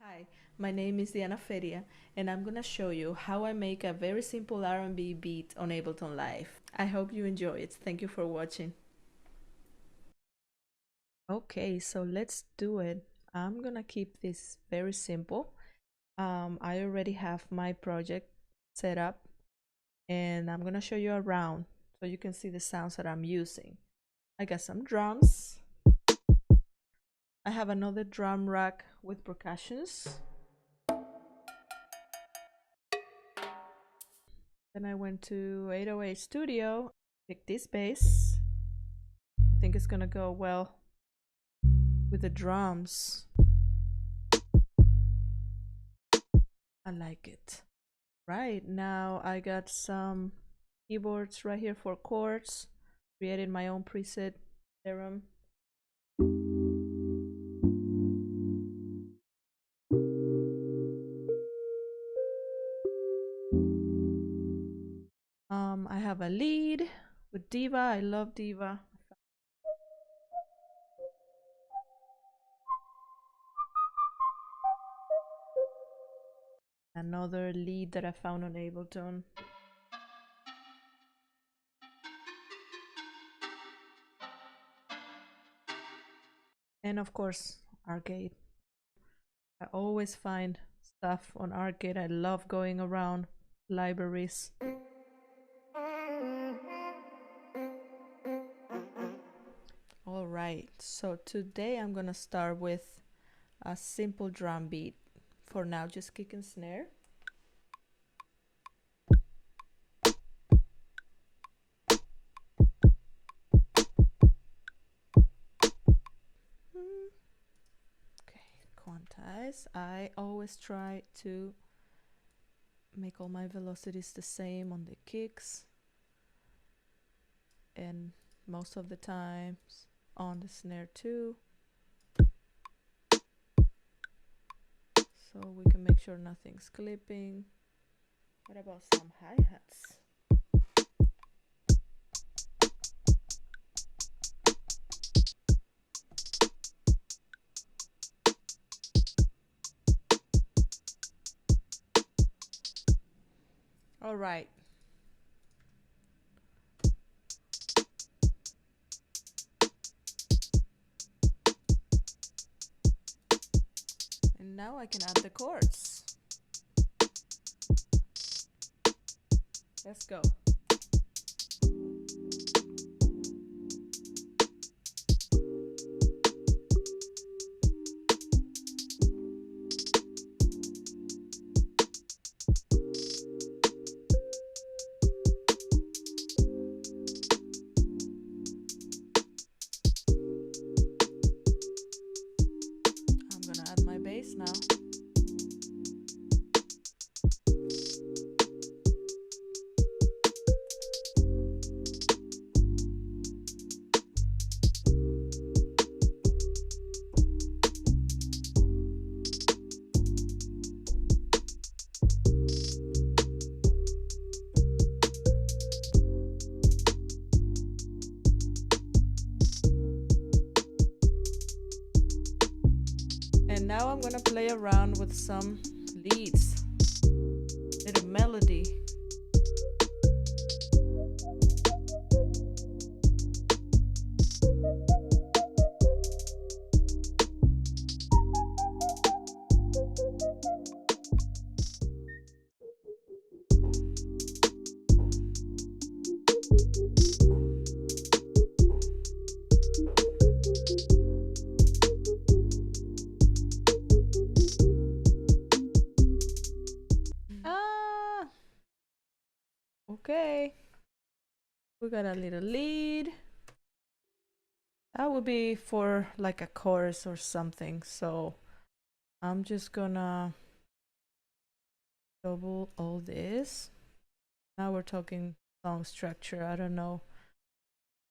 Hi, my name is Diana Feria, and I'm gonna show you how I make a very simple R&B beat on Ableton Live. I hope you enjoy it. Thank you for watching. Okay, so let's do it. I'm gonna keep this very simple. I already have my project set up, and I'm gonna show you around so you can see the sounds that I'm using. I got some drums. I have another drum rack with percussions. Then I went to 808 Studio, picked this bass. I think it's gonna go well with the drums. I like it. Right, now I got some keyboards right here for chords. Created my own preset theorem. I have a lead with Diva. I love Diva. Another lead that I found on Ableton. And of course, Arcade. I always find stuff on Arcade. I love going around libraries. All right, so today I'm gonna start with a simple drum beat. For now, just kick and snare. Okay, quantize. I always try to make all my velocities the same on the kicks, and most of the times on the snare too, so we can make sure nothing's clipping. What about some hi-hats? All right. And now I can add the chords. Let's go. I'm gonna add my bass now. And now I'm gonna play around with some leads, little melody. Okay, we got a little lead. That would be for like a chorus or something, so I'm just gonna double all this. Now we're talking song structure. I don't know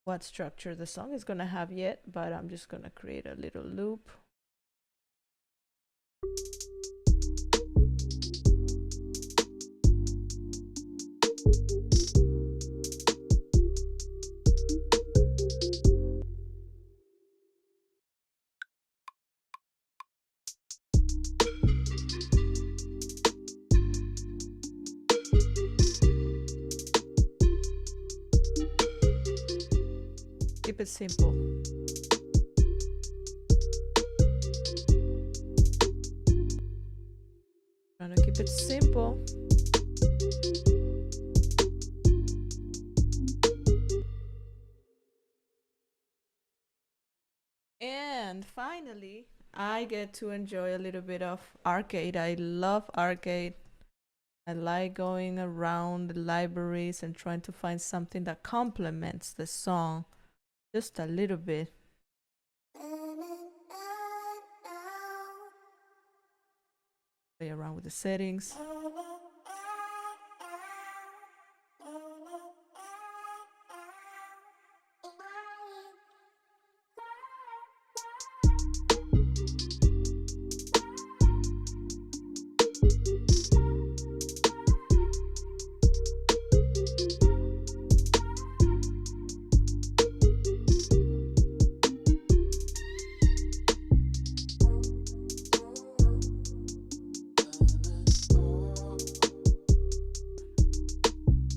what structure the song is gonna have yet, but I'm just gonna create a little loop. Keep it simple. Trying to keep it simple. And finally, I get to enjoy a little bit of arcade. I love arcade. I like going around the libraries and trying to find something that complements the song just a little bit. Play around with the settings.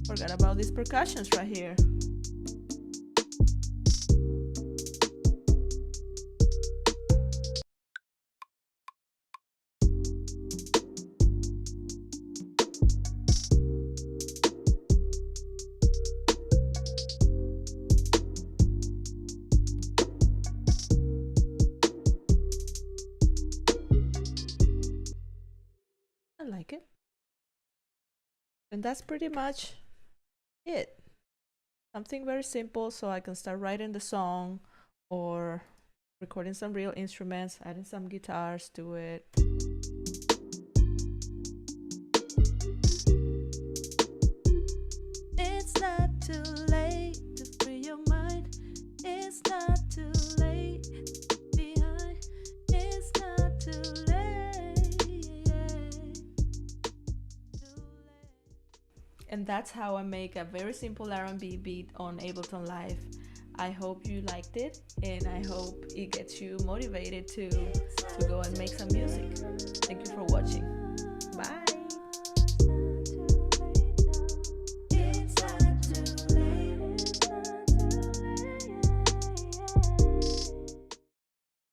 Forgot about these percussions right here. I like it. And that's pretty much it. Something very simple so I can start writing the song or recording some real instruments, adding some guitars to it. It's not too late to free your mind. It's not too late behind. It's not too late. And that's how I make a very simple R&B beat on Ableton Live. I hope you liked it, and I hope it gets you motivated to go and make some music. Thank you for watching.